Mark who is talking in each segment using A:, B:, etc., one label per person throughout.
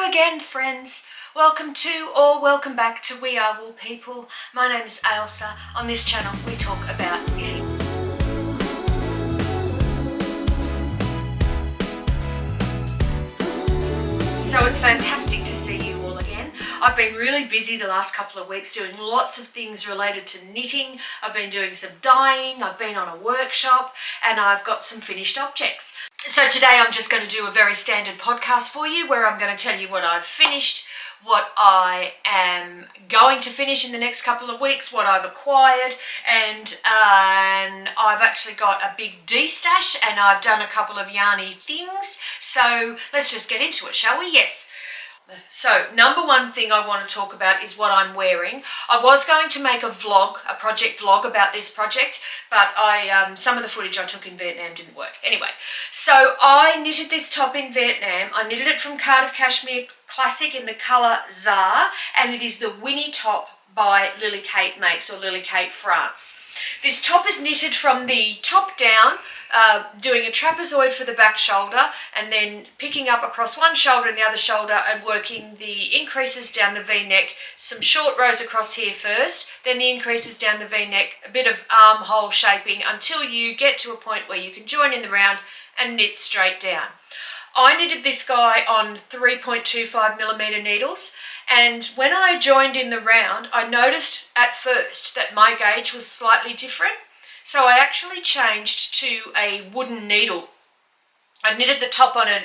A: Hello again, friends. Welcome to or welcome back to We Are Wool People. My name is Ailsa. On this channel we talk about knitting. So it's fantastic to see you all again. I've been really busy the last couple of weeks doing lots of things related to knitting. I've been doing some dyeing, I've been on a workshop, and I've got some finished objects. So today I'm just going to do a very standard podcast for you where I'm going to tell you what I've finished, what I am going to finish in the next couple of weeks, what I've acquired, and I've actually got a big DESTASH and I've done a couple of yarny things. So let's just get into it, shall we? Yes. So number one thing I want to talk about is what I'm wearing. I was going to make a vlog, a project vlog about this project, but some of the footage I took in Vietnam didn't work. Anyway, so I knitted this top in Vietnam. I knitted it from CARDIFF Cashmere Classic in the colour Czar, and it is the Winnie top by Lily Kate Makes, or Lily Kate France. This top is knitted from the top down, doing a trapezoid for the back shoulder and then picking up across one shoulder and the other shoulder and working the increases down the V-neck, some short rows across here first, then the increases down the V-neck, a bit of armhole shaping until you get to a point where you can join in the round and knit straight down. I knitted this guy on 3.25mm needles, and when I joined in the round I noticed at first that my gauge was slightly different, so I actually changed to a wooden needle. I knitted the top on a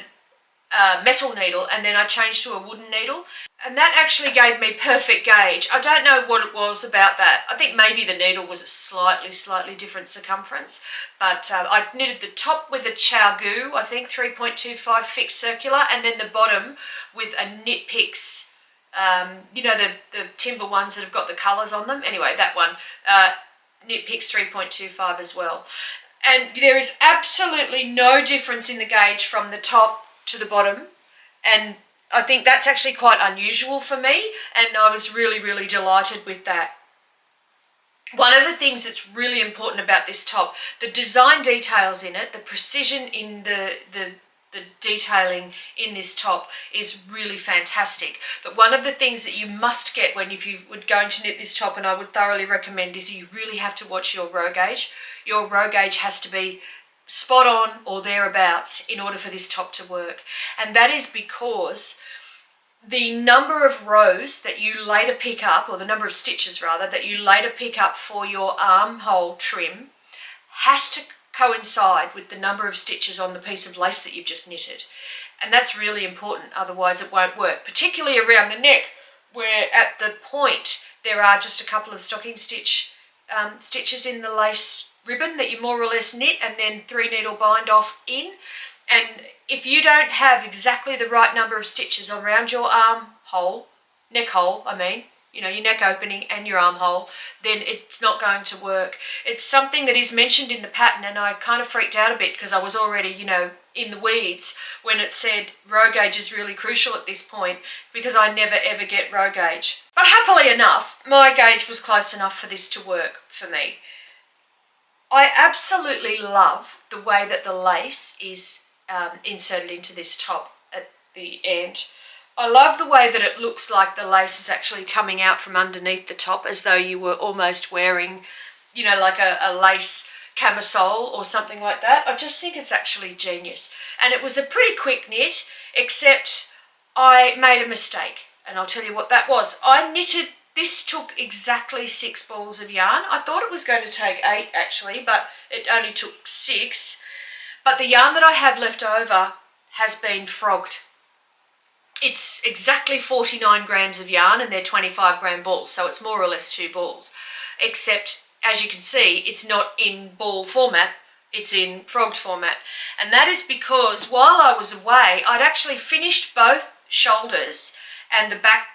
A: metal needle and then I changed to a wooden needle, and that actually gave me perfect gauge. I don't know what it was about that. I think maybe the needle was a slightly different circumference, but I knitted the top with a Chow Gu, I think 3.25 fixed circular, and then the bottom with a Knit Picks, you know, the timber ones that have got the colours on them. Anyway, that one, Knit Picks 3.25 as well. And there is absolutely no difference in the gauge from the top to the bottom, and I think that's actually quite unusual for me, and I was really delighted with that. One of the things that's really important about this top, the design details in it, the precision in the detailing in this top is really fantastic. But one of the things that you must get when if you were going to knit this top, and I would thoroughly recommend, is you really have to watch your row gauge. Your row gauge has to be spot on or thereabouts in order for this top to work, and that is because the number of rows that you later pick up, or the number of stitches rather, that you later pick up for your armhole trim has to coincide with the number of stitches on the piece of lace that you've just knitted, and that's really important, otherwise it won't work, particularly around the neck where at the point there are just a couple of stocking stitches in the lace ribbon that you more or less knit and then 3 needle bind off in. And if you don't have exactly the right number of stitches around your armhole, neck hole, I mean, you know, your neck opening and your armhole, then it's not going to work. It's something that is mentioned in the pattern, and I kind of freaked out a bit because I was already, you know, in the weeds when it said row gauge is really crucial at this point, because I never ever get row gauge. But happily enough, my gauge was close enough for this to work for me. I absolutely love the way that the lace is inserted into this top at the end. I love the way that it looks like the lace is actually coming out from underneath the top, as though you were almost wearing, you know, like a lace camisole or something like that. I just think it's actually genius. And it was a pretty quick knit, except I made a mistake, and I'll tell you what that was. This took exactly 6 balls of yarn. I thought it was going to take 8 actually, but it only took 6. But the yarn that I have left over has been frogged. It's exactly 49 grams of yarn, and they're 25 gram balls, so it's more or less 2 balls. Except, as you can see, it's not in ball format, it's in frogged format. And that is because while I was away, I'd actually finished both shoulders and the back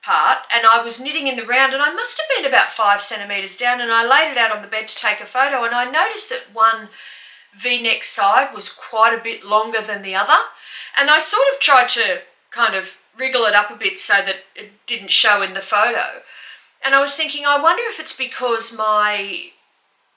A: part, and I was knitting in the round, and I must have been about 5 centimeters down, and I laid it out on the bed to take a photo, and I noticed that one V-neck side was quite a bit longer than the other, and I sort of tried to kind of wriggle it up a bit so that it didn't show in the photo. And I was thinking, I wonder if it's because my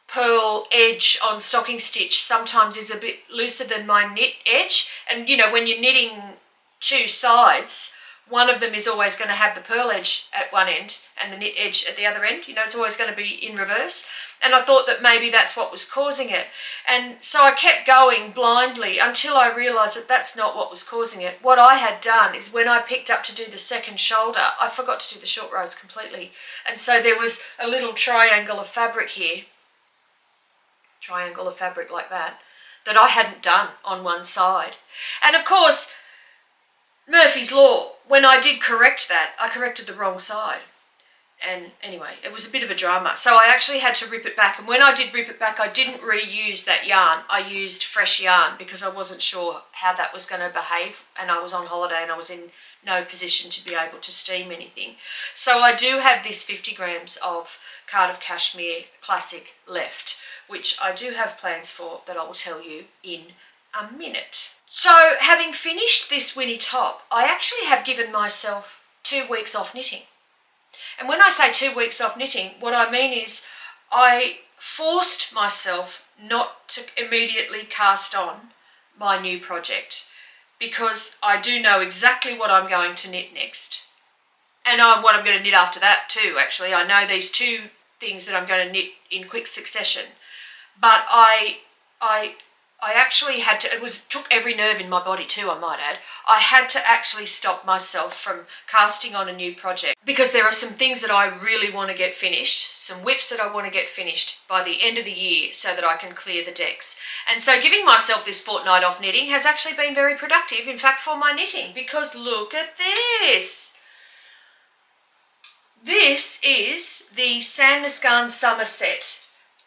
A: pearl edge on stocking stitch sometimes is a bit looser than my knit edge, and you know, when you're knitting 2 sides one of them is always going to have the purl edge at one end and the knit edge at the other end. You know, it's always going to be in reverse. And I thought that maybe that's what was causing it. And so I kept going blindly until I realised that that's not what was causing it. What I had done is when I picked up to do the second shoulder, I forgot to do the short rows completely. And so there was a little triangle of fabric here, triangle of fabric like that I hadn't done on one side. And of course, Murphy's Law, when I did correct that, I corrected the wrong side. And anyway, it was a bit of a drama. So I actually had to rip it back. And when I did rip it back, I didn't reuse that yarn. I used fresh yarn because I wasn't sure how that was going to behave. And I was on holiday and I was in no position to be able to steam anything. So I do have this 50 grams of Cardiff Cashmere Classic left, which I do have plans for that I will tell you in a minute. So having finished this Winnie top, I actually have given myself 2 weeks off knitting. And when I say 2 weeks off knitting, what I mean is I forced myself not to immediately cast on my new project because I do know exactly what I'm going to knit next. And what I'm going to knit after that too, actually. I know these 2 things that I'm going to knit in quick succession. But I actually had to, took every nerve in my body too, I might add. I had to actually stop myself from casting on a new project because there are some things that I really want to get finished, some whips that I want to get finished by the end of the year so that I can clear the decks. And so giving myself this fortnight off knitting has actually been very productive, in fact, for my knitting, because look at this. This is the Sandnes Garn Summer Set.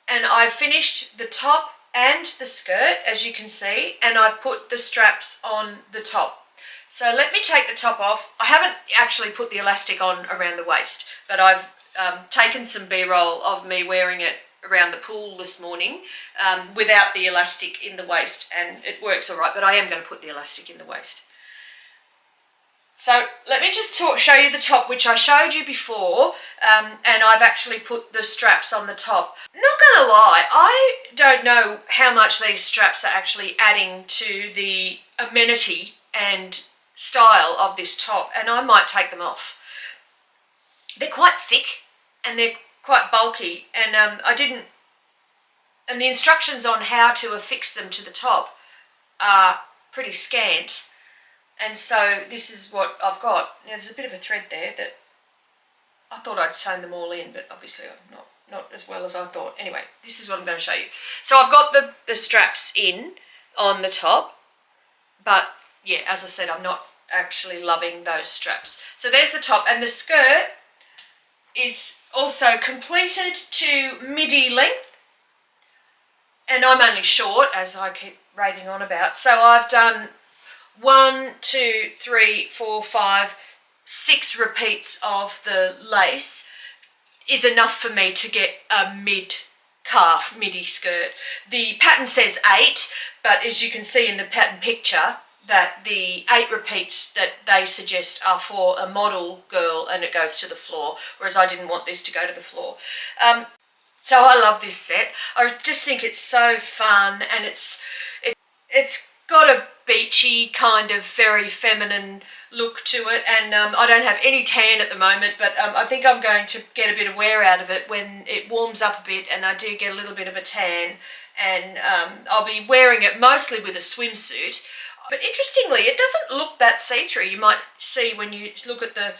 A: And I've finished the top and the skirt, as you can see, and I've put the straps on the top. So let me take the top off. I haven't actually put the elastic on around the waist, but I've taken some B-roll of me wearing it around the pool this morning without the elastic in the waist, and it works all right, but I am going to put the elastic in the waist. So let me just show you the top, which I showed you before, and I've actually put the straps on the top. Not gonna lie, I don't know how much these straps are actually adding to the amenity and style of this top, and I might take them off. They're quite thick and they're quite bulky, and and the instructions on how to affix them to the top are pretty scant. And so this is what I've got. Now there's a bit of a thread there that I thought I'd sewn them all in, but obviously I'm not as well as I thought. Anyway, this is what I'm going to show you. So I've got the straps in on the top, but yeah, as I said, I'm not actually loving those straps. So there's the top, and the skirt is also completed to midi length, and I'm only short, as I keep raving on about. So I've done 1, 2, 3, 4, 5, 6 repeats of the lace is enough for me to get a mid-calf midi skirt. The pattern says 8, but as you can see in the pattern picture, that the 8 repeats that they suggest are for a model girl and it goes to the floor, whereas I didn't want this to go to the floor. So I love this set. I just think it's so fun, and it's got a beachy kind of very feminine look to it, and I don't have any tan at the moment, but I think I'm going to get a bit of wear out of it when it warms up a bit and I do get a little bit of a tan, and I'll be wearing it mostly with a swimsuit. But interestingly, it doesn't look that see-through. You might see when you look at the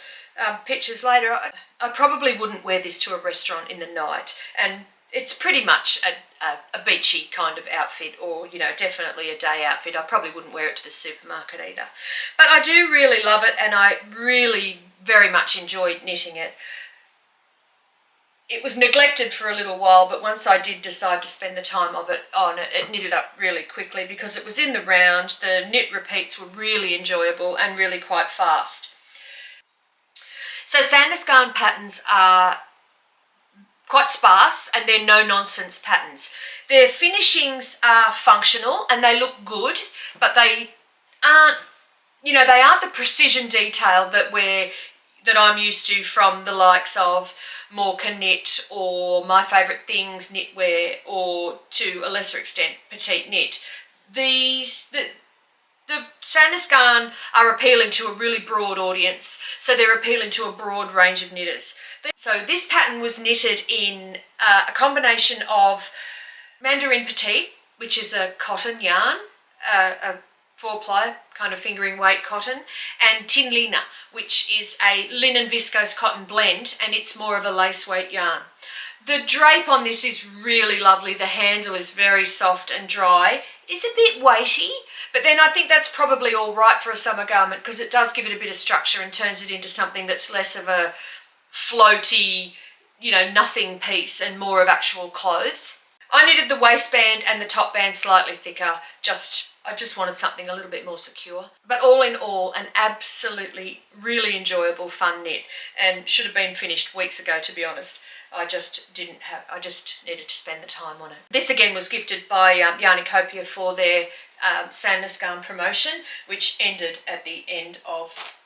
A: pictures later. I probably wouldn't wear this to a restaurant in the night, and it's pretty much a beachy kind of outfit, or, you know, definitely a day outfit. I probably wouldn't wear it to the supermarket either. But I do really love it, and I really very much enjoyed knitting it. It was neglected for a little while, but once I did decide to spend the time of it on it, it knitted up really quickly because it was in the round. The knit repeats were really enjoyable and really quite fast. So Sandnes Garn patterns are quite sparse, and they're no-nonsense patterns. Their finishings are functional and they look good, but they aren't, you know, they aren't the precision detail that I'm used to from the likes of Morka Knit or My Favourite Things Knitwear, or to a lesser extent Petite Knit. The Sandnes Garn are appealing to a really broad audience, so they're appealing to a broad range of knitters. So this pattern was knitted in a combination of Mandarin Petite, which is a cotton yarn, a 4-ply kind of fingering weight cotton, and Tin Lina, which is a linen viscose cotton blend, and it's more of a lace weight yarn. The drape on this is really lovely. The handle is very soft and dry. It's a bit weighty, but then I think that's probably all right for a summer garment because it does give it a bit of structure and turns it into something that's less of a floaty, you know, nothing piece and more of actual clothes. I knitted the waistband and the top band slightly thicker, I just wanted something a little bit more secure. But all in all, an absolutely really enjoyable, fun knit, and should have been finished weeks ago, to be honest. I just needed to spend the time on it. This again was gifted by Yarnicopia for their Sandnes Garn promotion, which ended at the end of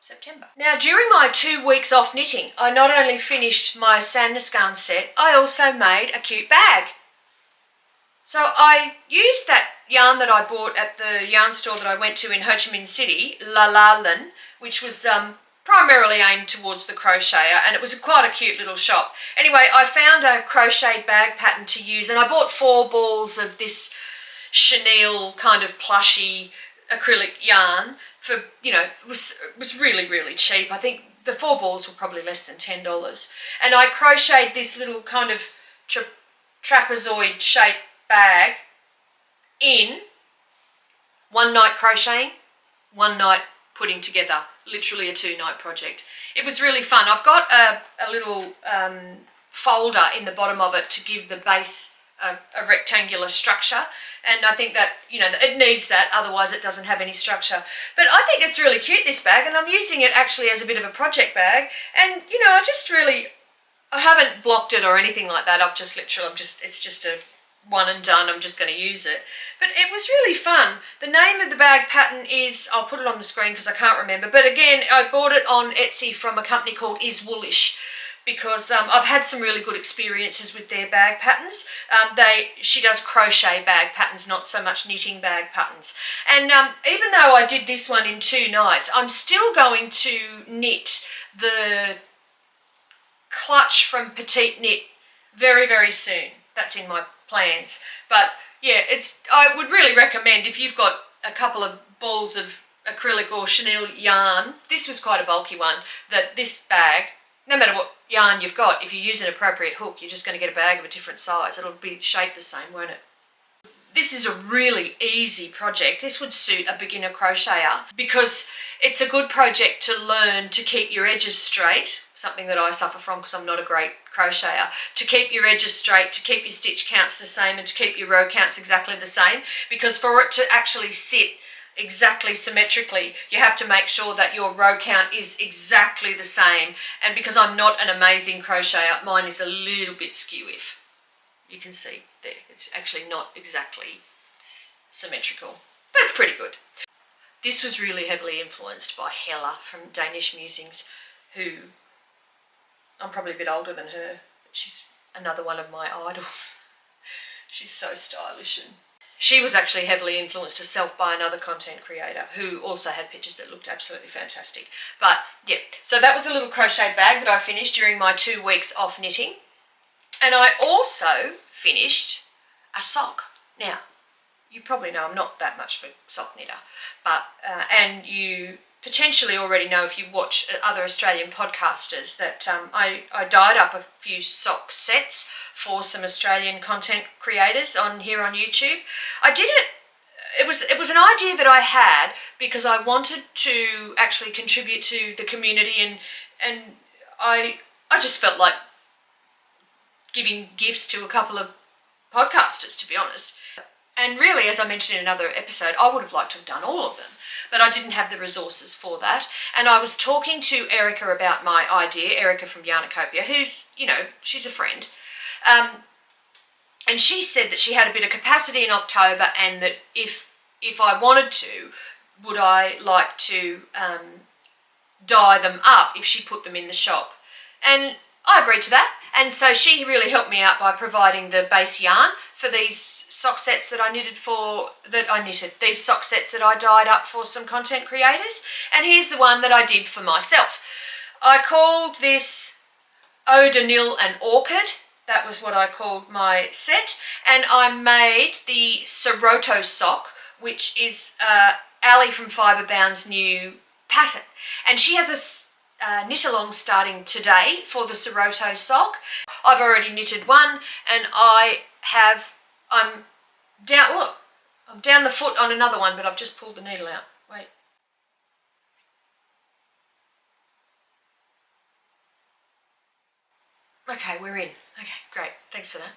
A: September. Now, during my 2 weeks off knitting, I not only finished my Sandnes Garn set, I also made a cute bag. So I used that yarn that I bought at the yarn store that I went to in Ho Chi Minh City, La La Lin, which was primarily aimed towards the crocheter, and it was quite a cute little shop. Anyway, I found a crocheted bag pattern to use, and I bought 4 balls of this chenille kind of plushy acrylic yarn for, you know, it was really, really cheap. I think the 4 balls were probably less than $10. And I crocheted this little kind of trapezoid shaped bag in 1 night crocheting, 1 night putting together, literally a 2-night project. It was really fun. I've got a little folder in the bottom of it to give the base a rectangular structure, and I think that, you know, it needs that, otherwise it doesn't have any structure. But I think it's really cute, this bag, and I'm using it actually as a bit of a project bag, and, you know, I haven't blocked it or anything like that. It's just a one and done. I'm just going to use it. But it was really fun. The name of the bag pattern is, I'll put it on the screen because I can't remember, but again, I bought it on Etsy from a company called Is Woolish, because I've had some really good experiences with their bag patterns. She does crochet bag patterns, not so much knitting bag patterns. And even though I did this one in 2 nights, I'm still going to knit the clutch from Petite Knit very, very soon. That's in my plans. But yeah, I would really recommend, if you've got a couple of balls of acrylic or chenille yarn, this was quite a bulky one, that this bag, no matter what yarn you've got, if you use an appropriate hook, you're just going to get a bag of a different size. It'll be shaped the same, won't it? This is a really easy project. This would suit a beginner crocheter because it's a good project to learn to keep your edges straight, something that I suffer from because I'm not a great crocheter, to keep your edges straight, to keep your stitch counts the same, and to keep your row counts exactly the same, because for it to actually sit exactly symmetrically, you have to make sure that your row count is exactly the same. And because I'm not an amazing crocheter, mine is a little bit skew-if. You can see there, it's actually not exactly symmetrical, but it's pretty good. This was really heavily influenced by Hella from Danish Musings, who, I'm probably a bit older than her, but she's another one of my idols. She's so stylish, and she was actually heavily influenced herself by another content creator who also had pictures that looked absolutely fantastic. But yeah, so that was a little crocheted bag that I finished during my 2 weeks off knitting. And I also finished a sock. Now, you probably know I'm not that much of a sock knitter, but and you potentially already know if you watch other Australian podcasters that I dyed up a few sock sets for some Australian content creators here on YouTube. I did it. It was an idea that I had because I wanted to actually contribute to the community, and I just felt like giving gifts to a couple of podcasters, to be honest. And really, as I mentioned in another episode, I would have liked to have done all of them, but I didn't have the resources for that. And I was talking to Erica about my idea, Erica from Yarnicopia, who's, you know, she's a friend. And she said that she had a bit of capacity in October, and that if I wanted to, would I like to dye them up if she put them in the shop. And I agreed to that, and so she really helped me out by providing the base yarn for these sock sets that these sock sets that I dyed up for some content creators, and here's the one that I did for myself. I called this Eau de Nil and Orchid. That was what I called my set, and I made the SEROTO sock, which is Ali from Fiberbound's new pattern, and she has a knit along starting today for the SEROTO sock. I've already knitted one, and I'm down the foot on another one, but I've just pulled the needle out. Wait. Okay, we're in. Okay, great. Thanks for that.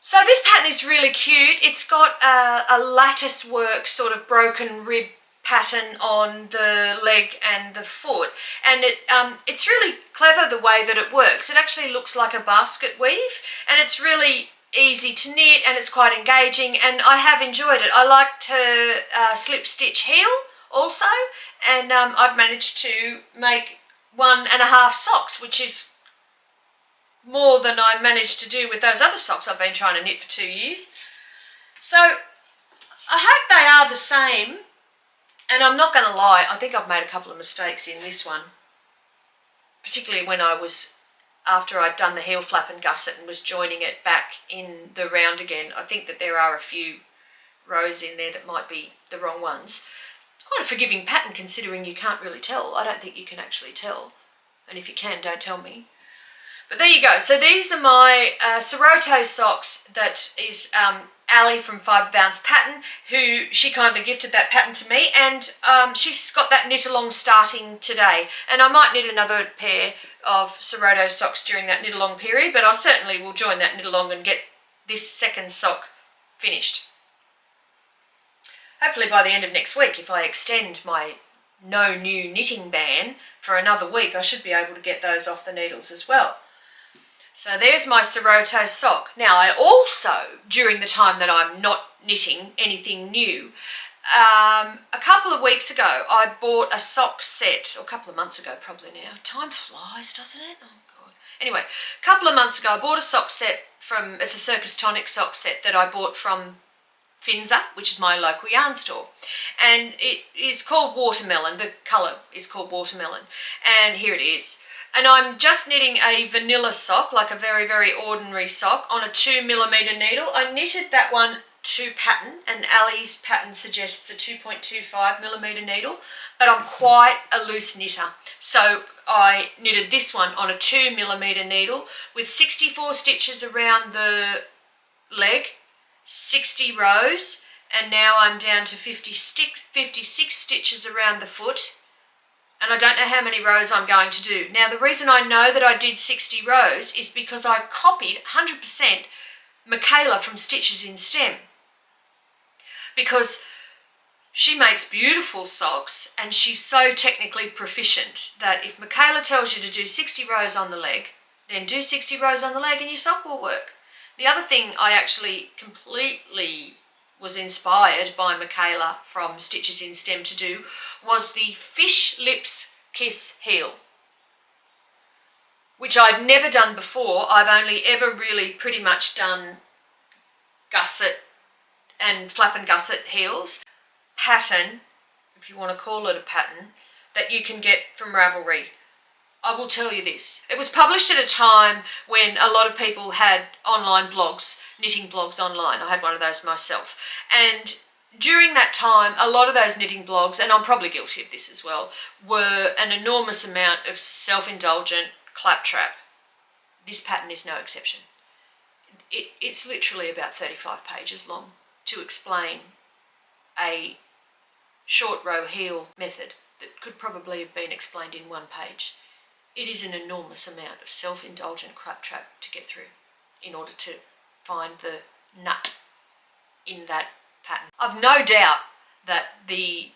A: So this pattern is really cute. It's got a lattice work sort of broken rib pattern on the leg and the foot, and it's really clever the way that it works. It actually looks like a basket weave, and it's really easy to knit, and it's quite engaging, and I have enjoyed it. I liked her slip stitch heel also, and I've managed to make 1.5 socks, which is more than I managed to do with those other socks I've been trying to knit for 2 years. So I hope they are the same, and I'm not going to lie, I think I've made a couple of mistakes in this one, particularly when after I'd done the heel flap and gusset and was joining it back in the round again. I think that there are a few rows in there that might be the wrong ones. It's quite a forgiving pattern considering you can't really tell. I don't think you can actually tell, and if you can, don't tell me. But there you go. So these are my SEROTO socks. That is Ali from Fiberbound's pattern, who she kindly gifted that pattern to me, and she's got that knit along starting today. And I might knit another pair of SEROTO socks during that knit along period, but I certainly will join that knit along and get this second sock finished. Hopefully by the end of next week, if I extend my no new knitting ban for another week, I should be able to get those off the needles as well. So there's my SEROTO sock. Now I also, during the time that I'm not knitting anything new, a couple of weeks ago I bought a sock set, or a couple of months ago probably now. Time flies, doesn't it? Oh God. Anyway, a couple of months ago I bought a sock set it's a Circus Tonic sock set that I bought from Finza, which is my local yarn store. And it is called Watermelon. The colour is called Watermelon. And here it is. And I'm just knitting a vanilla sock, like a very, very ordinary sock, on a 2mm needle. I knitted that one to pattern, and Ali's pattern suggests a 2.25mm needle, but I'm quite a loose knitter. So I knitted this one on a 2mm needle with 64 stitches around the leg, 60 rows, and now I'm down to 56 stitches around the foot. And I don't know how many rows I'm going to do. Now, the reason I know that I did 60 rows is because I copied 100% Michaela from Stitches in Stem. Because she makes beautiful socks and she's so technically proficient that if Michaela tells you to do 60 rows on the leg, then do 60 rows on the leg and your sock will work. The other thing I actually completely was inspired by Michaela from Stitches in Stem to do was the Fish Lips Kiss heel, which I'd never done before. I've only ever really pretty much done gusset and flap and gusset heels. Pattern, if you want to call it a pattern, that you can get from Ravelry. I will tell you this. It was published at a time when a lot of people had online blogs, knitting blogs online. I had one of those myself. And during that time, a lot of those knitting blogs, and I'm probably guilty of this as well, were an enormous amount of self-indulgent claptrap. This pattern is no exception. It's literally about 35 pages long to explain a short row heel method that could probably have been explained in one page. It is an enormous amount of self-indulgent claptrap to get through in order to find the nut in that pattern. I've no doubt that the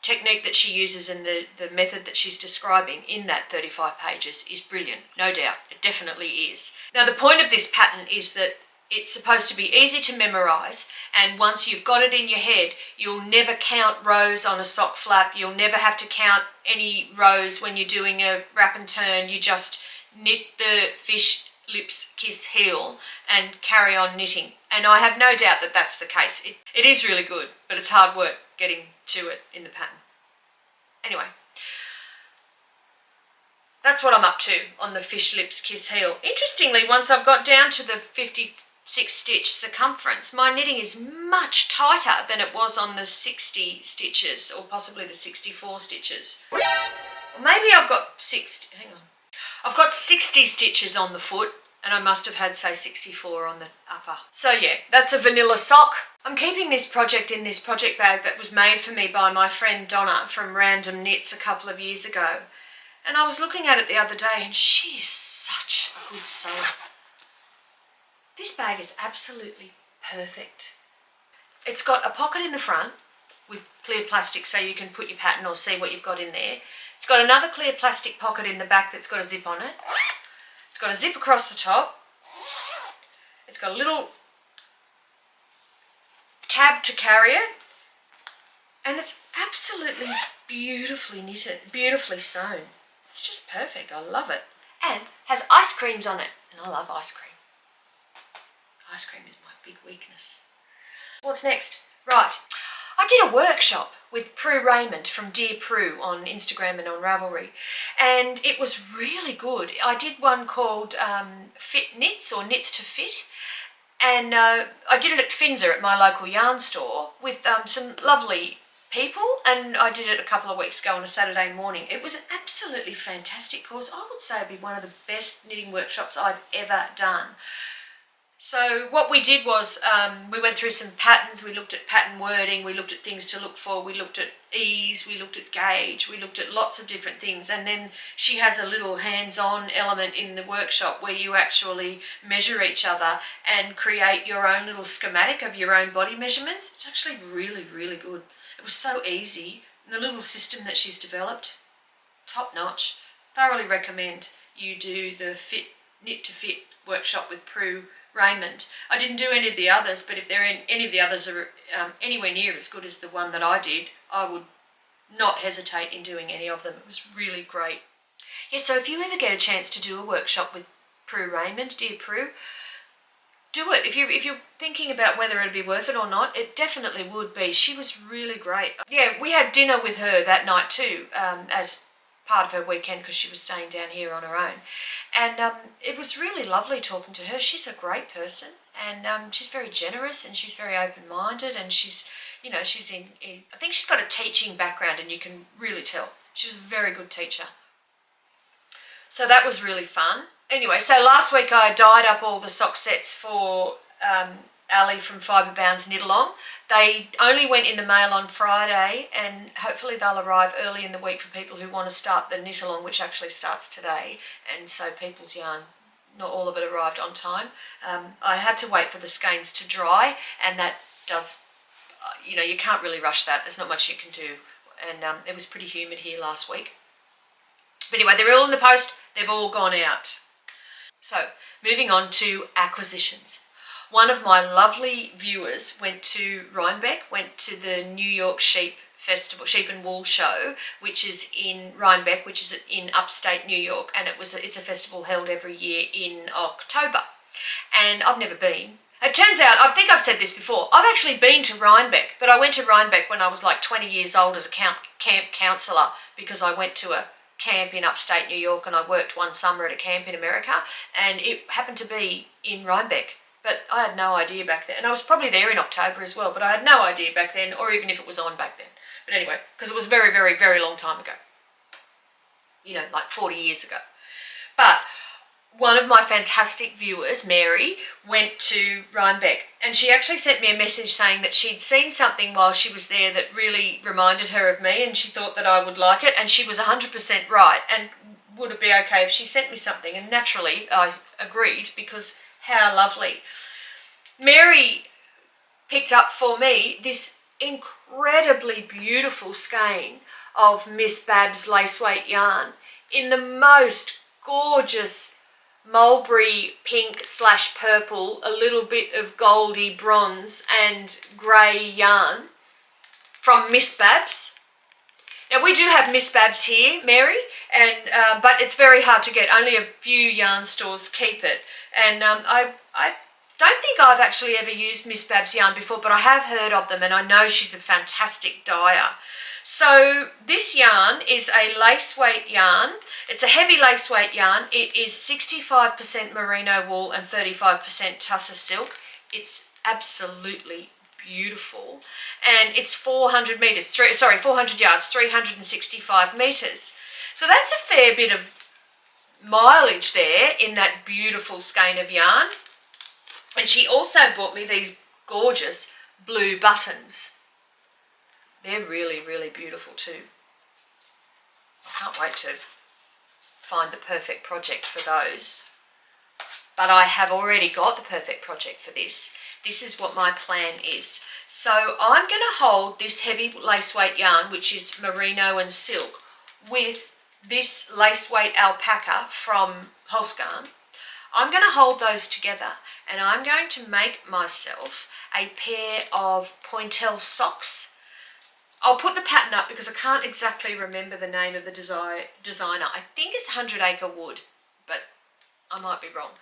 A: technique that she uses and the method that she's describing in that 35 pages is brilliant. No doubt, it definitely is. Now the point of this pattern is that it's supposed to be easy to memorise, and once you've got it in your head, you'll never count rows on a sock flap, you'll never have to count any rows when you're doing a wrap and turn. You just knit the fish lips kiss heel and carry on knitting. And I have no doubt that that's the case. It is really good, but it's hard work getting to it in the pattern. Anyway, that's what I'm up to on the fish lips kiss heel. Interestingly, once I've got down to the 56 stitch circumference, my knitting is much tighter than it was on the 60 stitches, or possibly the 64 stitches. Or maybe I've got 60, hang on. I've got 60 stitches on the foot, and I must have had, say, 64 on the upper. So yeah, that's a vanilla sock. I'm keeping this project in this project bag that was made for me by my friend Donna from Random Knits a couple of years ago. And I was looking at it the other day, and she is such a good sewer. This bag is absolutely perfect. It's got a pocket in the front with clear plastic so you can put your pattern or see what you've got in there. It's got another clear plastic pocket in the back that's got a zip on it. It's got a zip across the top. It's got a little tab to carry it. And it's absolutely beautifully knitted, beautifully sewn. It's just perfect. I love it. And has ice creams on it. And I love ice cream. Ice cream is my big weakness. What's next? Right. I did a workshop with Pru Raymond from Dear Pru on Instagram and on Ravelry, and it was really good. I did one called Fit Knits, or Knits to Fit, and I did it at Finzer at my local yarn store with some lovely people, and I did it a couple of weeks ago on a Saturday morning. It was an absolutely fantastic course. I would say it'd be one of the best knitting workshops I've ever done. So what we did was we went through some patterns, we looked at pattern wording, we looked at things to look for, we looked at ease, we looked at gauge, we looked at lots of different things, and then she has a little hands-on element in the workshop where you actually measure each other and create your own little schematic of your own body measurements. It's actually really, really good. It was so easy, and the little system that she's developed, top notch. Thoroughly recommend you do the Knit to Fit workshop with Pru Raymond. I didn't do any of the others, but if any of the others are anywhere near as good as the one that I did, I would not hesitate in doing any of them. It was really great. Yeah, so if you ever get a chance to do a workshop with Pru Raymond, Dear Pru, do it. If you're thinking about whether it'd be worth it or not, it definitely would be. She was really great. Yeah, we had dinner with her that night too, as part of her weekend, because she was staying down here on her own. And it was really lovely talking to her. She's a great person, and she's very generous, and she's very open-minded, and she's, you know, she's in I think she's got a teaching background, and you can really tell. She was a very good teacher. So that was really fun. Anyway, so last week I dyed up all the sock sets for Ali from Fiberbound's Knit Along. They only went in the mail on Friday, and hopefully they'll arrive early in the week for people who want to start the Knit Along, which actually starts today. And so people's yarn, not all of it arrived on time. I had to wait for the skeins to dry, and that does, you know, you can't really rush that. There's not much you can do. And it was pretty humid here last week. But anyway, they're all in the post. They've all gone out. So moving on to acquisitions. One of my lovely viewers went to Rhinebeck, went to the New York Sheep Festival, Sheep and Wool Show, which is in Rhinebeck, which is in upstate New York, and it's a festival held every year in October. And I've never been. It turns out, I think I've said this before, I've actually been to Rhinebeck, but I went to Rhinebeck when I was like 20 years old as a camp counsellor, because I went to a camp in upstate New York, and I worked one summer at a camp in America, and it happened to be in Rhinebeck. But I had no idea back then. And I was probably there in October as well, but I had no idea back then, or even if it was on back then. But anyway, because it was a very, very, very long time ago. You know, like 40 years ago. But one of my fantastic viewers, Mary, went to Rhinebeck, and she actually sent me a message saying that she'd seen something while she was there that really reminded her of me, and she thought that I would like it, and she was 100% right. And would it be okay if she sent me something? And naturally, I agreed, because how lovely. Mary picked up for me this incredibly beautiful skein of Miss Babs lace weight yarn in the most gorgeous mulberry pink / purple, a little bit of goldy bronze and grey yarn from Miss Babs. Now we do have Miss Babs here, Mary, and but it's very hard to get. Only a few yarn stores keep it, and I don't think I've actually ever used Miss Babs yarn before, but I have heard of them, and I know she's a fantastic dyer. So this yarn is a lace weight yarn. It's a heavy lace weight yarn. It is 65% merino wool and 35% tussar silk. It's absolutely beautiful, and it's 400 meters, 400 yards, 365 meters. So that's a fair bit of mileage there in that beautiful skein of yarn. And she also bought me these gorgeous blue buttons. They're really, really beautiful too. I can't wait to find the perfect project for those. But I have already got the perfect project for this. This is what my plan is. So I'm going to hold this heavy lace weight yarn, which is merino and silk, with this lace weight alpaca from Garn. I'm going to hold those together, and I'm going to make myself a pair of pointelle socks. I'll put the pattern up because I can't exactly remember the name of the designer. I think it's 100 Acre Wood, but I might be wrong.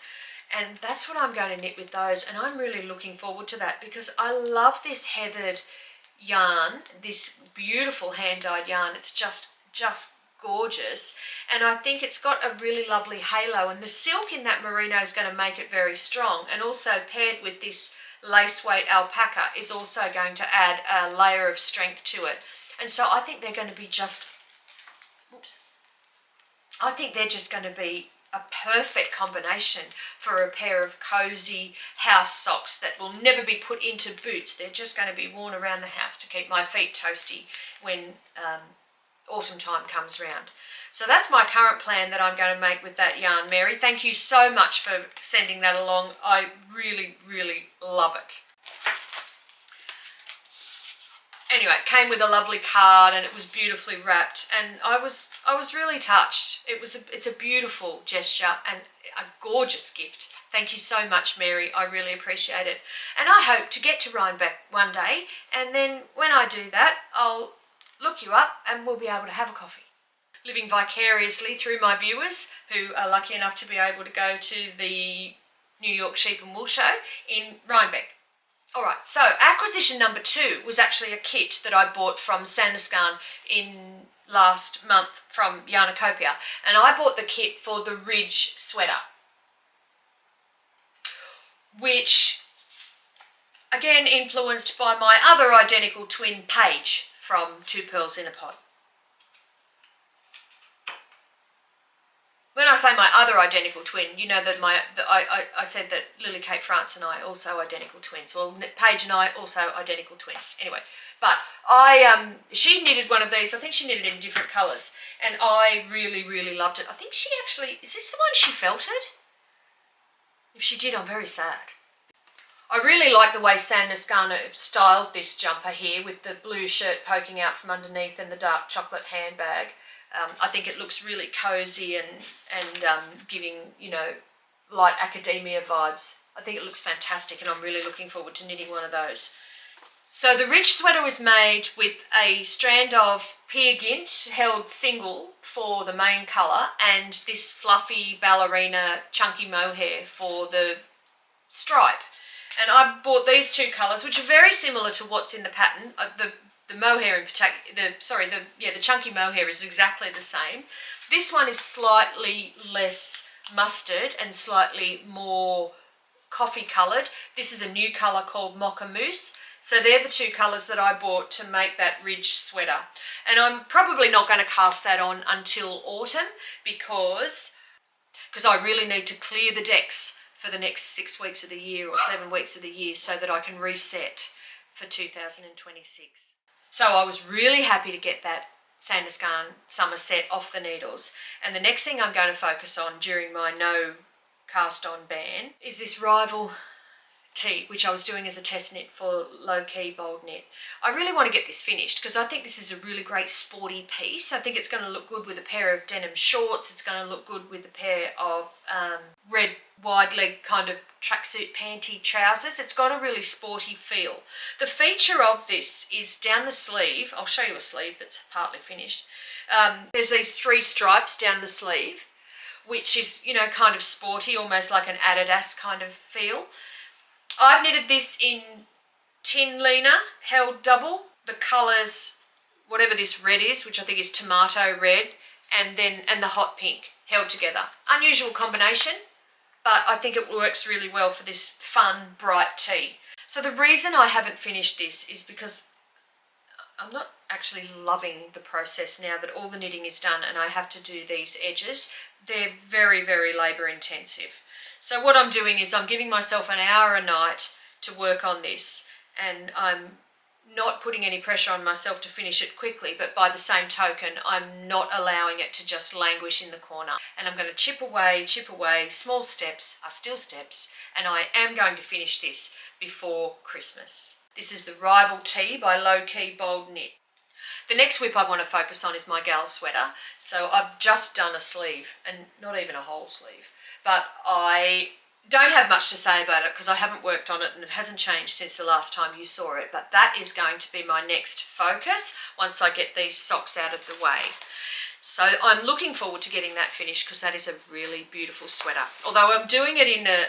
A: And that's what I'm going to knit with those, and I'm really looking forward to that because I love this heathered yarn, this beautiful hand-dyed yarn. It's just gorgeous, and I think it's got a really lovely halo, and the silk in that merino is going to make it very strong, and also paired with this lace weight alpaca is also going to add a layer of strength to it. And so I think they're going to be just, I think they're just going to be a perfect combination for a pair of cozy house socks that will never be put into boots. They're just going to be worn around the house to keep my feet toasty when autumn time comes round. So that's my current plan that I'm going to make with that yarn, Mary. Thank you so much for sending that along. I really, really love it. Anyway, it came with a lovely card, and it was beautifully wrapped, and I was really touched. It's a beautiful gesture and a gorgeous gift. Thank you so much, Mary. I really appreciate it. And I hope to get to Rhinebeck one day, and then when I do that, I'll look you up and we'll be able to have a coffee. Living vicariously through my viewers who are lucky enough to be able to go to the New York Sheep and Wool Show in Rhinebeck. Alright, so acquisition number 2 was actually a kit that I bought from Sandnes Garn in last month from Yarnacopia, and I bought the kit for the Ridge sweater, which again influenced by my other identical twin Paige from Two Pearls in a Pod. When I say my other identical twin, you know that I said that Lily Kate France and I also identical twins. Well, Paige and I also identical twins. Anyway, but she knitted one of these. I think she knitted in different colours, and I really, really loved it. I think she actually, is this the one she felted? If she did, I'm very sad. I really like the way Sandnes Garn have styled this jumper here with the blue shirt poking out from underneath and the dark chocolate handbag. I think it looks really cosy and giving, you know, light academia vibes. I think it looks fantastic, and I'm really looking forward to knitting one of those. So the Ridge sweater was made with a strand of Peer Gynt held single for the main colour, and this fluffy ballerina chunky mohair for the stripe. And I bought these two colours, which are very similar to what's in the pattern. The mohair in particular, the chunky mohair is exactly the same. This one is slightly less mustard and slightly more coffee coloured. This is a new colour called Mocha Mousse. So they're the two colours that I bought to make that Ridge sweater. And I'm probably not going to cast that on until autumn because I really need to clear the decks for the next 6 weeks of the year or 7 weeks of the year so that I can reset for 2026. So I was really happy to get that Sandnes Garn summer set off the needles. And the next thing I'm going to focus on during my no cast on ban is this Rival tee, which I was doing as a test knit for Low Key Bold Knit. I really want to get this finished because I think this is a really great sporty piece. I think it's going to look good with a pair of denim shorts. It's going to look good with a pair of red wide leg kind of tracksuit panty trousers. It's got a really sporty feel. The feature of this is down the sleeve. I'll show you a sleeve that's partly finished. There's these 3 stripes down the sleeve, which is, you know, kind of sporty, almost like an Adidas kind of feel. I've knitted this in tin liner, held double, the colours, whatever this red is, which I think is tomato red, and the hot pink held together. Unusual combination, but I think it works really well for this fun, bright tee. So the reason I haven't finished this is because I'm not actually loving the process now that all the knitting is done and I have to do these edges. They're very, very labour intensive. So what I'm doing is I'm giving myself an hour a night to work on this, and I'm not putting any pressure on myself to finish it quickly, but by the same token, I'm not allowing it to just languish in the corner. And I'm going to chip away, small steps are still steps, and I am going to finish this before Christmas. This is the Rival Tee by Low Key Bold Knit. The next whip I want to focus on is my gal sweater. So I've just done a sleeve, and not even a whole sleeve. But I don't have much to say about it because I haven't worked on it and it hasn't changed since the last time you saw it. But that is going to be my next focus once I get these socks out of the way. So I'm looking forward to getting that finished because that is a really beautiful sweater. Although I'm doing it in a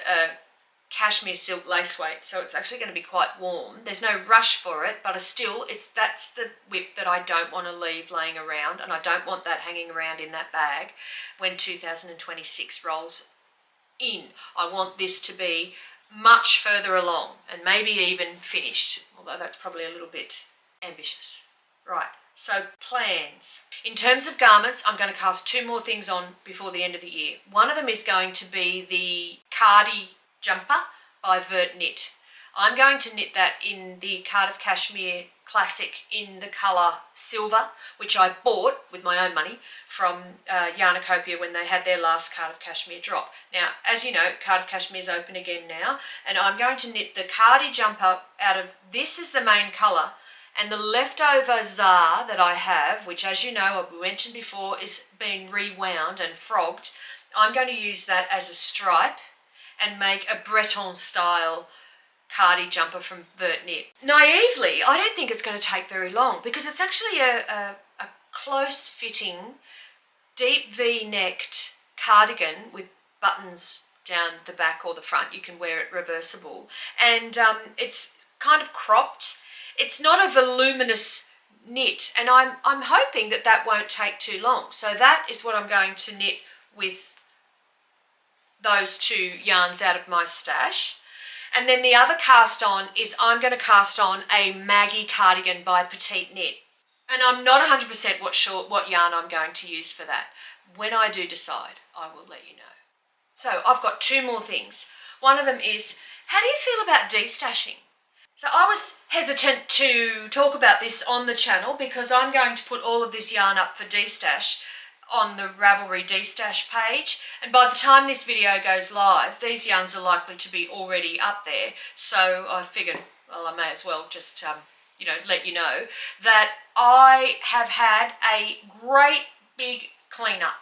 A: cashmere silk lace weight, so it's actually going to be quite warm. There's no rush for it, but that's the whip that I don't want to leave laying around, and I don't want that hanging around in that bag when 2026 rolls in. I want this to be much further along and maybe even finished, although that's probably a little bit ambitious. Right, so plans. In terms of garments, I'm going to cast 2 more things on before the end of the year. One of them is going to be the Cardi jumper by Vert Knit. I'm going to knit that in the Cardiff Cashmere Classic in the colour silver, which I bought with my own money from Yarnacopia when they had their last Cardiff Cashmere drop. Now, as you know, Cardiff Cashmere is open again now, and I'm going to knit the Cardi jumper out of, this is the main colour, and the leftover Zar that I have, which as you know, I've mentioned before, is being rewound and frogged. I'm going to use that as a stripe and make a Breton style Cardi jumper from Vert Knit. Naively, I don't think it's going to take very long because it's actually a close fitting, deep V-necked cardigan with buttons down the back or the front. You can wear it reversible, and it's kind of cropped. It's not a voluminous knit, and I'm hoping that that won't take too long. So that is what I'm going to knit with those 2 yarns out of my stash. And then the other cast on is I'm going to cast on a Maggie cardigan by Petite Knit. And I'm not 100% sure what yarn I'm going to use for that. When I do decide, I will let you know. So I've got 2 more things. One of them is, how do you feel about destashing? So I was hesitant to talk about this on the channel because I'm going to put all of this yarn up for destash on the Ravelry DESTASH page, and by the time this video goes live, these yarns are likely to be already up there. So I figured, well, I may as well just let you know that I have had a great big cleanup,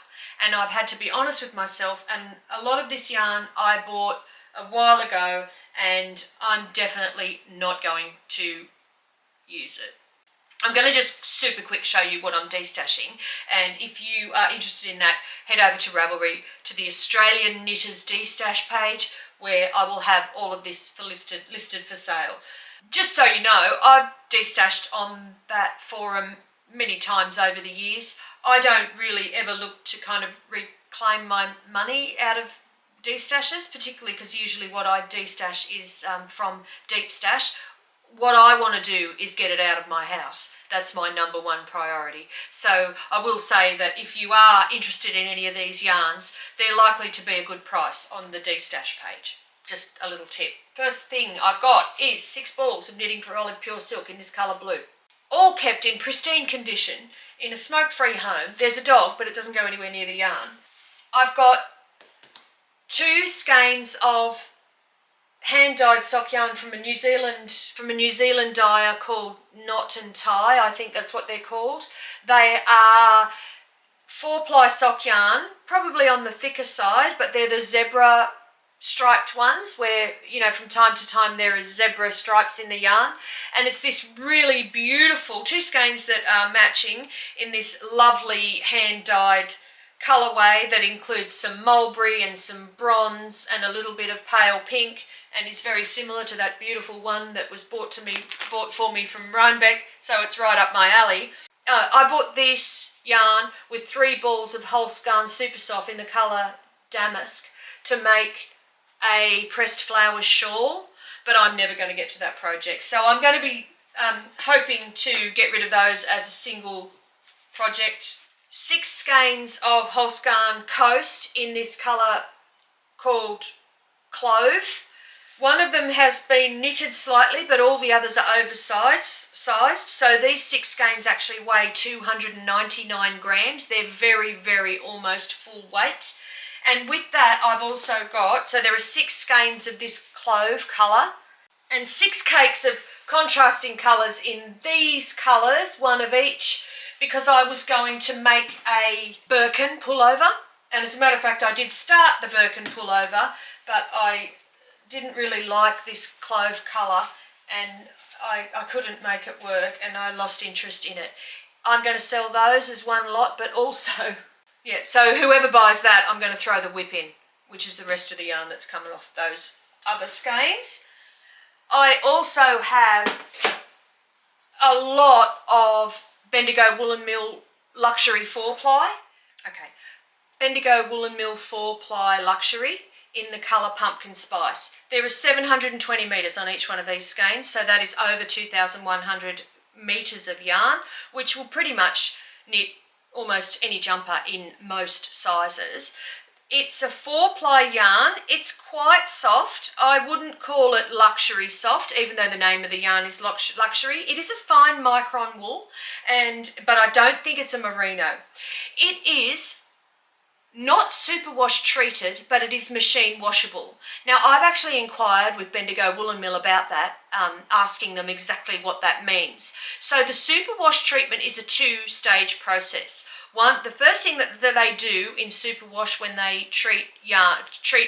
A: and I've had to be honest with myself, and a lot of this yarn I bought a while ago and I'm definitely not going to use it. I'm going to just super quick show you what I'm destashing, and if you are interested in that, head over to Ravelry to the Australian Knitters Destash page, where I will have all of this listed for sale. Just so you know, I've destashed on that forum many times over the years. I don't really ever look to kind of reclaim my money out of destashes, particularly because usually what I destash is from Deep Stash. What I want to do is get it out of my house. That's my number 1 priority. So I will say that if you are interested in any of these yarns, they're likely to be a good price on the DESTASH page. Just a little tip. First thing I've got is 6 balls of Knitting for Olive Pure Silk in this colour blue. All kept in pristine condition in a smoke-free home. There's a dog, but it doesn't go anywhere near the yarn. I've got 2 skeins of hand-dyed sock yarn from a New Zealand dyer called Knot and Tie. I think that's what they're called. They are 4-ply sock yarn, probably on the thicker side, but they're the zebra striped ones where, you know, from time to time there is zebra stripes in the yarn, and it's this really beautiful 2 skeins that are matching in this lovely hand-dyed colourway that includes some mulberry and some bronze and a little bit of pale pink, and is very similar to that beautiful one that was bought for me from Rhinebeck, so it's right up my alley. I bought this yarn with 3 balls of Hulse Garn Super Soft in the colour Damask to make a pressed flowers shawl, but I'm never going to get to that project. So I'm going to be hoping to get rid of those as a single project. 6 skeins of Hulse Garn Coast in this colour called Clove. One of them has been knitted slightly, but all the others are oversized. So these 6 skeins actually weigh 299 grams. They're very, very almost full weight. And with that, I've also got, so there are 6 skeins of this Clove colour and 6 cakes of contrasting colours in these colours, 1 of each, because I was going to make a Birkin pullover. And as a matter of fact, I did start the Birkin pullover, but I didn't really like this Clove colour and I couldn't make it work and I lost interest in it. I'm going to sell those as one lot, but also, yeah, so whoever buys that, I'm going to throw the whip in, which is the rest of the yarn that's coming off those other skeins. I also have a lot of Bendigo Woolen Mill Luxury 4-ply. Okay, Bendigo Woolen Mill 4-ply Luxury in the colour Pumpkin Spice. There are 720 metres on each one of these skeins, so that is over 2,100 metres of yarn, which will pretty much knit almost any jumper in most sizes. It's a 4-ply yarn. It's quite soft. I wouldn't call it luxury soft, even though the name of the yarn is luxury. It is a fine micron wool, but I don't think it's a merino. It is not superwash treated, but it is machine washable. Now, I've actually inquired with Bendigo Woolen Mill about that, asking them exactly what that means. So the superwash treatment is a 2-stage process. The first thing that they do in superwash when they treat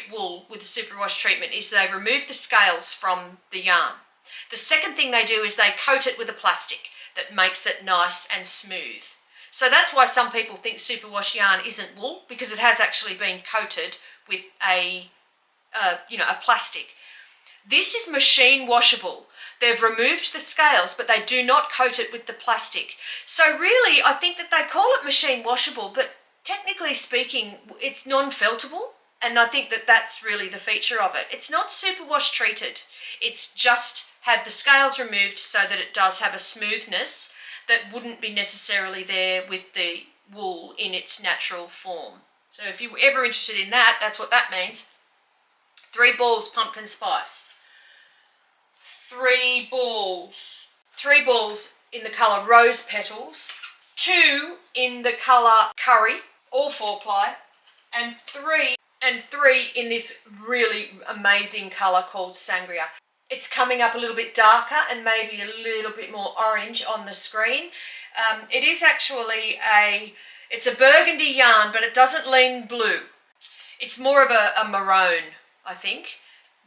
A: wool with the superwash treatment is they remove the scales from the yarn. The second thing they do is they coat it with a plastic that makes it nice and smooth. So that's why some people think superwash yarn isn't wool, because it has actually been coated with a plastic. This is machine washable. They've removed the scales, but they do not coat it with the plastic. So really, I think that they call it machine washable, but technically speaking, it's non-feltable. And I think that that's really the feature of it. It's not superwash treated. It's just had the scales removed so that it does have a smoothness that wouldn't be necessarily there with the wool in its natural form. So if you're ever interested in that, that's what that means. 3 balls pumpkin spice. 3 balls in the colour Rose Petals. 2 in the colour Curry, all 4-ply. And 3 in this really amazing colour called Sangria. It's coming up a little bit darker and maybe a little bit more orange on the screen. It is actually it's a burgundy yarn, but it doesn't lean blue. It's more of a maroon, I think,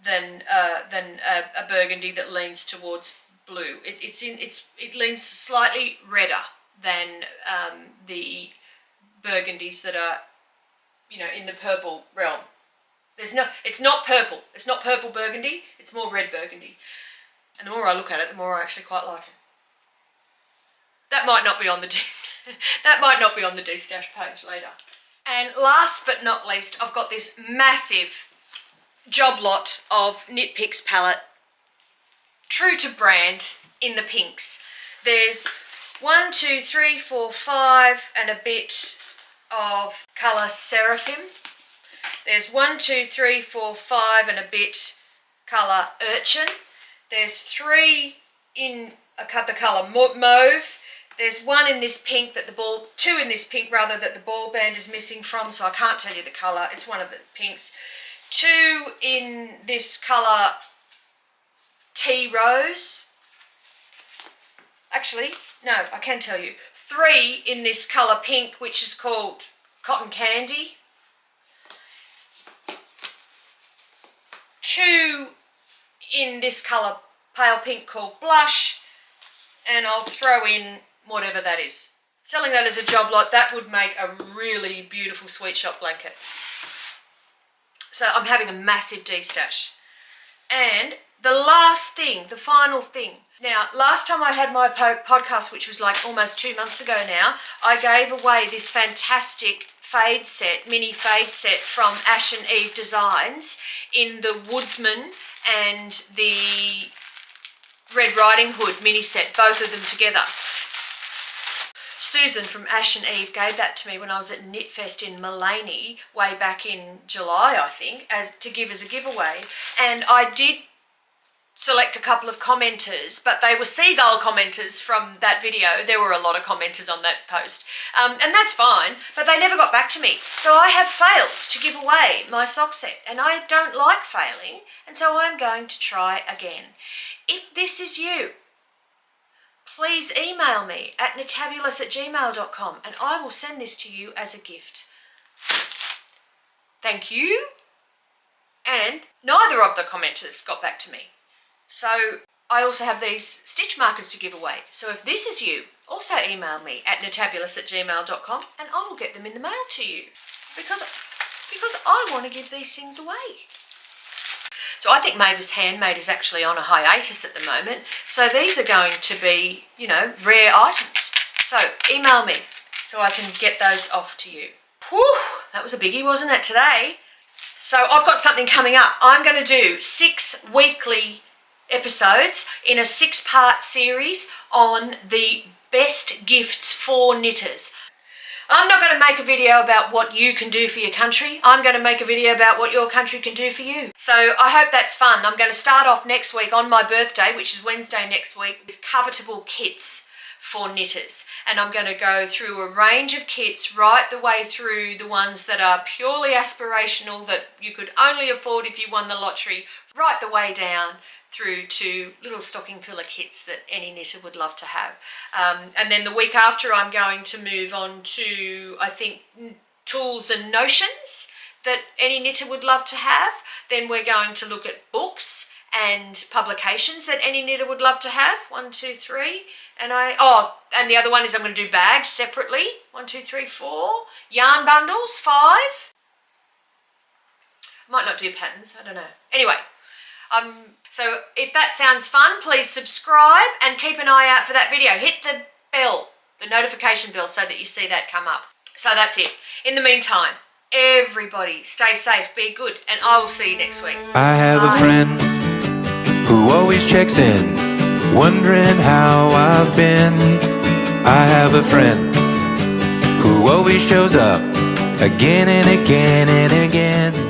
A: than a burgundy that leans towards blue. It leans slightly redder than the burgundies that are, in the purple realm. It's not purple. It's not purple burgundy. It's more red burgundy. And the more I look at it, the more I actually quite like it. That might not be on the DESTASH page later. And last but not least, I've got this massive job lot of Knit Picks palette, true to brand, in the pinks. There's 1, 2, 3, 4, 5 and a bit of colour Seraphim. There's 1, 2, 3, 4, 5 and a bit colour Urchin. There's 3 in the colour Mauve. There's 1 in this pink 2 in this pink rather, that the ball band is missing from, so I can't tell you the colour. It's one of the pinks. 2 in this colour tea rose. Actually, no, I can tell you. 3 in this colour pink, which is called Cotton Candy. 2 in this colour pale pink called Blush. And I'll throw in whatever that is. Selling that as a job lot, that would make a really beautiful sweet shop blanket. So I'm having a massive destash. And the last thing, the final thing. Now, last time I had my podcast, which was like almost 2 months ago now, I gave away this fantastic fade set, mini fade set from Ash and Eve Designs in the Woodsman and the Red Riding Hood mini set, both of them together. Susan from Ash and Eve gave that to me when I was at Knitfest in Mullaney way back in July, I think, to give as a giveaway. And I did select a couple of commenters, but they were seagull commenters from that video. There were a lot of commenters on that post, and that's fine, but they never got back to me. So I have failed to give away my sock set, and I don't like failing, and so I'm going to try again. If this is you, please email me at knitabulous@gmail.com and I will send this to you as a gift. Thank you. And neither of the commenters got back to me. So I also have these stitch markers to give away. So if this is you, also email me at knitabulous@gmail.com and I will get them in the mail to you. Because I want to give these things away. So I think Mavis Handmade is actually on a hiatus at the moment. So these are going to be, you know, rare items. So email me so I can get those off to you. Whew, that was a biggie, wasn't it, today? So I've got something coming up. I'm going to do 6 weekly episodes in a 6-part series on the best gifts for knitters. I'm not going to make a video about what you can do for your country. I'm going to make a video about what your country can do for you. So I hope that's fun. I'm going to start off next week on my birthday, which is Wednesday next week, with covetable kits for knitters. And I'm going to go through a range of kits right the way through the ones that are purely aspirational, that you could only afford if you won the lottery, right the way down through to little stocking filler kits that any knitter would love to have. And then the week after I'm going to move on to, I think, tools and notions that any knitter would love to have. Then we're going to look at books and publications that any knitter would love to have. 1, 2, 3. And and the other one is I'm going to do bags separately. 1, 2, 3, 4. Yarn bundles, 5. Might not do patterns, I don't know. Anyway, so if that sounds fun, please subscribe and keep an eye out for that video. Hit the bell, the notification bell, so that you see that come up. So that's it. In the meantime, everybody stay safe, be good, and I will see you next week.
B: I have a friend who always checks in, wondering how I've been. I have a friend who always shows up again and again and again.